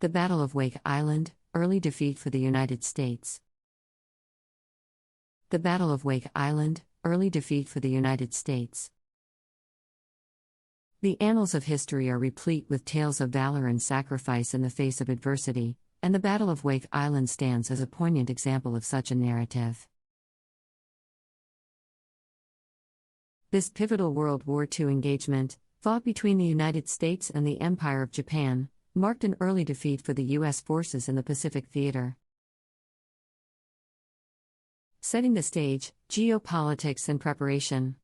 The Battle of Wake Island, early defeat for the United States. The Battle of Wake Island, early defeat for the United States. The annals of history are replete with tales of valor and sacrifice in the face of adversity, and the Battle of Wake Island stands as a poignant example of such a narrative. This pivotal World War II engagement, fought between the United States and the Empire of Japan, marked an early defeat for the U.S. forces in the Pacific theater. Setting the stage, geopolitics and preparation.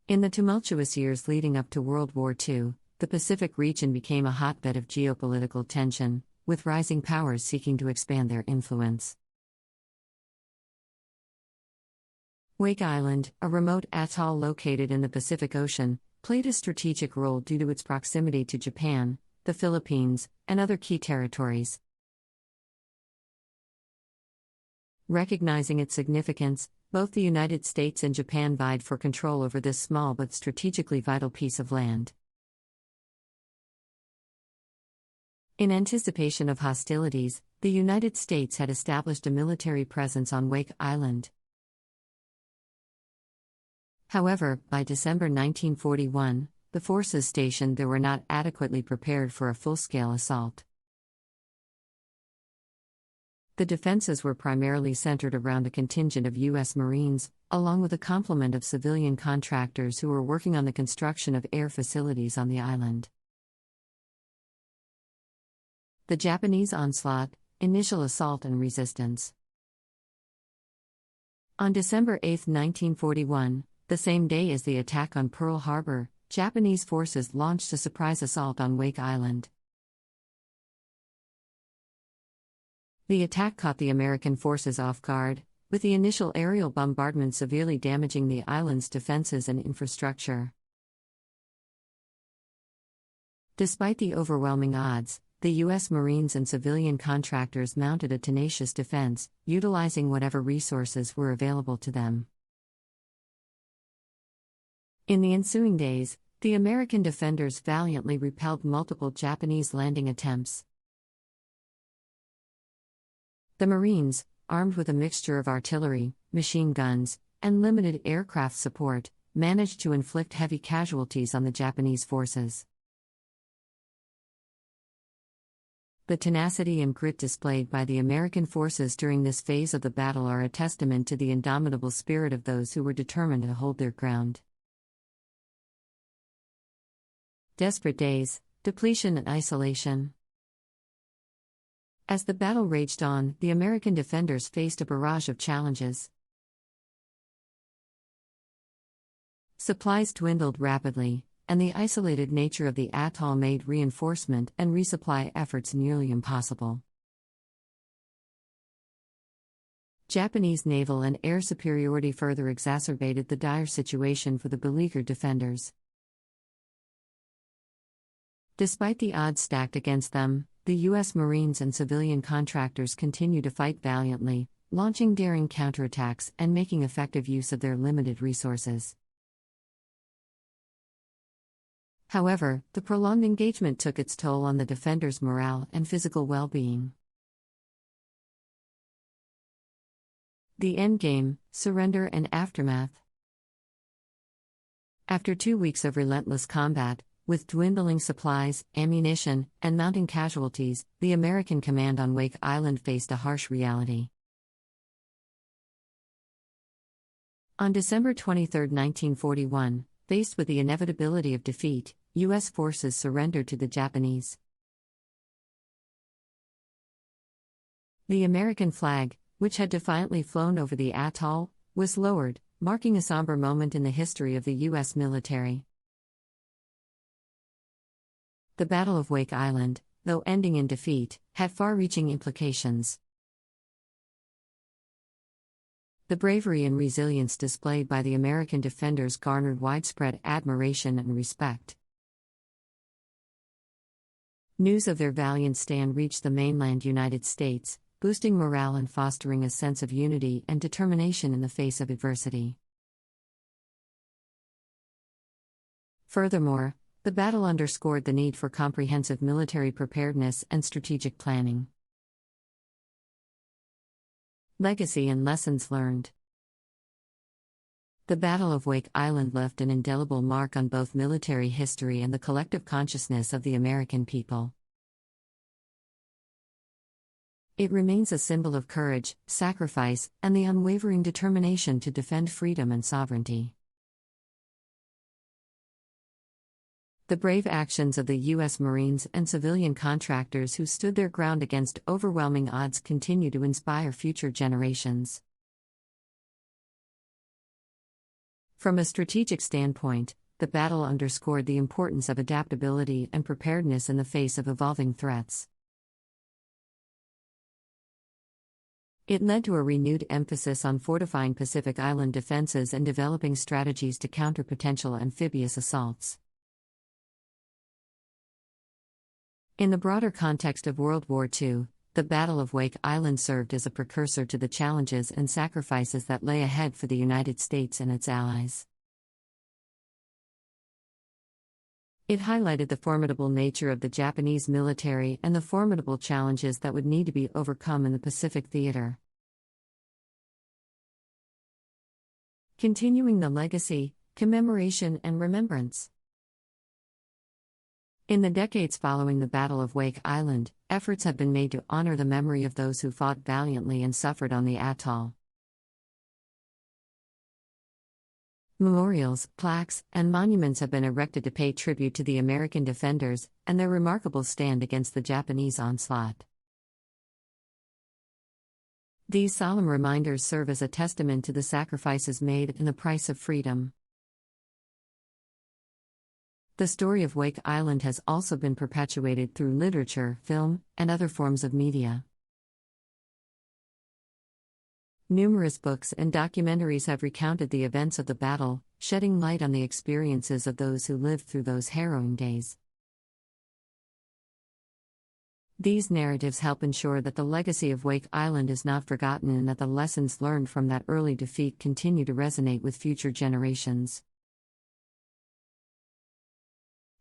In the tumultuous years leading up to World War II, the Pacific region became a hotbed of geopolitical tension, with rising powers seeking to expand their influence. Wake Island, a remote atoll located in the Pacific Ocean, played a strategic role due to its proximity to Japan, the Philippines, and other key territories. Recognizing its significance, both the United States and Japan vied for control over this small but strategically vital piece of land. In anticipation of hostilities, the United States had established a military presence on Wake Island. However, by December 1941, the forces stationed there were not adequately prepared for a full-scale assault. The defenses were primarily centered around a contingent of U.S. Marines, along with a complement of civilian contractors who were working on the construction of air facilities on the island. The Japanese onslaught, initial assault and resistance. On December 8, 1941, the same day as the attack on Pearl Harbor, Japanese forces launched a surprise assault on Wake Island. The attack caught the American forces off guard, with the initial aerial bombardment severely damaging the island's defenses and infrastructure. Despite the overwhelming odds, the U.S. Marines and civilian contractors mounted a tenacious defense, utilizing whatever resources were available to them. In the ensuing days, the American defenders valiantly repelled multiple Japanese landing attempts. The Marines, armed with a mixture of artillery, machine guns, and limited aircraft support, managed to inflict heavy casualties on the Japanese forces. The tenacity and grit displayed by the American forces during this phase of the battle are a testament to the indomitable spirit of those who were determined to hold their ground. Desperate days, depletion and isolation. As the battle raged on, the American defenders faced a barrage of challenges. Supplies dwindled rapidly, and the isolated nature of the atoll made reinforcement and resupply efforts nearly impossible. Japanese naval and air superiority further exacerbated the dire situation for the beleaguered defenders. Despite the odds stacked against them, the U.S. Marines and civilian contractors continue to fight valiantly, launching daring counterattacks and making effective use of their limited resources. However, the prolonged engagement took its toll on the defenders' morale and physical well-being. The endgame, surrender and aftermath. After 2 weeks of relentless combat, with dwindling supplies, ammunition, and mounting casualties, the American command on Wake Island faced a harsh reality. On December 23, 1941, faced with the inevitability of defeat, U.S. forces surrendered to the Japanese. The American flag, which had defiantly flown over the atoll, was lowered, marking a somber moment in the history of the U.S. military. The Battle of Wake Island, though ending in defeat, had far-reaching implications. The bravery and resilience displayed by the American defenders garnered widespread admiration and respect. News of their valiant stand reached the mainland United States, boosting morale and fostering a sense of unity and determination in the face of adversity. Furthermore, The battle underscored the need for comprehensive military preparedness and strategic planning. Legacy and lessons learned. The Battle of Wake Island left an indelible mark on both military history and the collective consciousness of the American people. It remains a symbol of courage, sacrifice, and the unwavering determination to defend freedom and sovereignty. The brave actions of the U.S. Marines and civilian contractors who stood their ground against overwhelming odds continue to inspire future generations. From a strategic standpoint, the battle underscored the importance of adaptability and preparedness in the face of evolving threats. It led to a renewed emphasis on fortifying Pacific Island defenses and developing strategies to counter potential amphibious assaults. In the broader context of World War II, the Battle of Wake Island served as a precursor to the challenges and sacrifices that lay ahead for the United States and its allies. It highlighted the formidable nature of the Japanese military and the formidable challenges that would need to be overcome in the Pacific theater. Continuing the legacy, commemoration, and remembrance. In the decades following the Battle of Wake Island, efforts have been made to honor the memory of those who fought valiantly and suffered on the atoll. Memorials, plaques, and monuments have been erected to pay tribute to the American defenders and their remarkable stand against the Japanese onslaught. These solemn reminders serve as a testament to the sacrifices made and the price of freedom. The story of Wake Island has also been perpetuated through literature, film, and other forms of media. Numerous books and documentaries have recounted the events of the battle, shedding light on the experiences of those who lived through those harrowing days. These narratives help ensure that the legacy of Wake Island is not forgotten and that the lessons learned from that early defeat continue to resonate with future generations.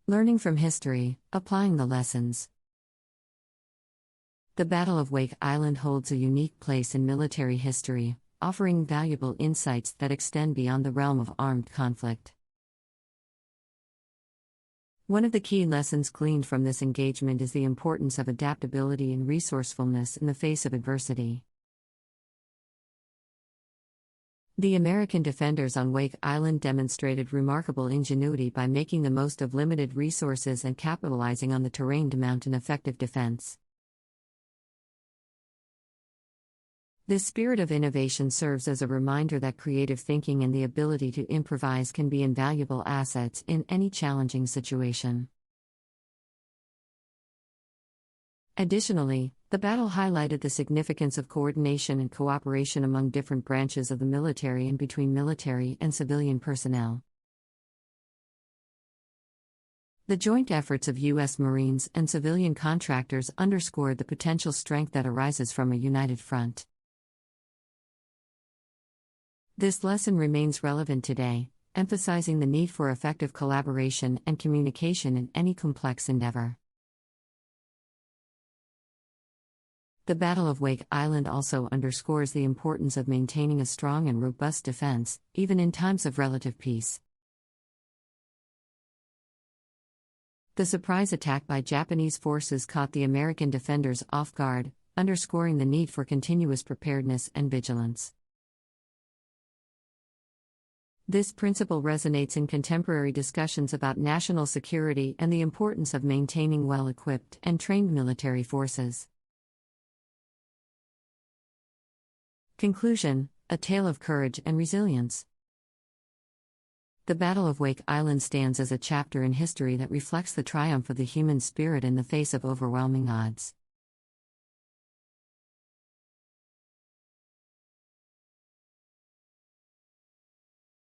Learning from history, applying the lessons. The Battle of Wake Island holds a unique place in military history, offering valuable insights that extend beyond the realm of armed conflict. One of the key lessons gleaned from this engagement is the importance of adaptability and resourcefulness in the face of adversity. The American defenders on Wake Island demonstrated remarkable ingenuity by making the most of limited resources and capitalizing on the terrain to mount an effective defense. This spirit of innovation serves as a reminder that creative thinking and the ability to improvise can be invaluable assets in any challenging situation. Additionally, the battle highlighted the significance of coordination and cooperation among different branches of the military and between military and civilian personnel. The joint efforts of U.S. Marines and civilian contractors underscored the potential strength that arises from a united front. This lesson remains relevant today, emphasizing the need for effective collaboration and communication in any complex endeavor. The Battle of Wake Island also underscores the importance of maintaining a strong and robust defense, even in times of relative peace. The surprise attack by Japanese forces caught the American defenders off guard, underscoring the need for continuous preparedness and vigilance. This principle resonates in contemporary discussions about national security and the importance of maintaining well-equipped and trained military forces. Conclusion: a tale of courage and resilience. The Battle of Wake Island stands as a chapter in history that reflects the triumph of the human spirit in the face of overwhelming odds.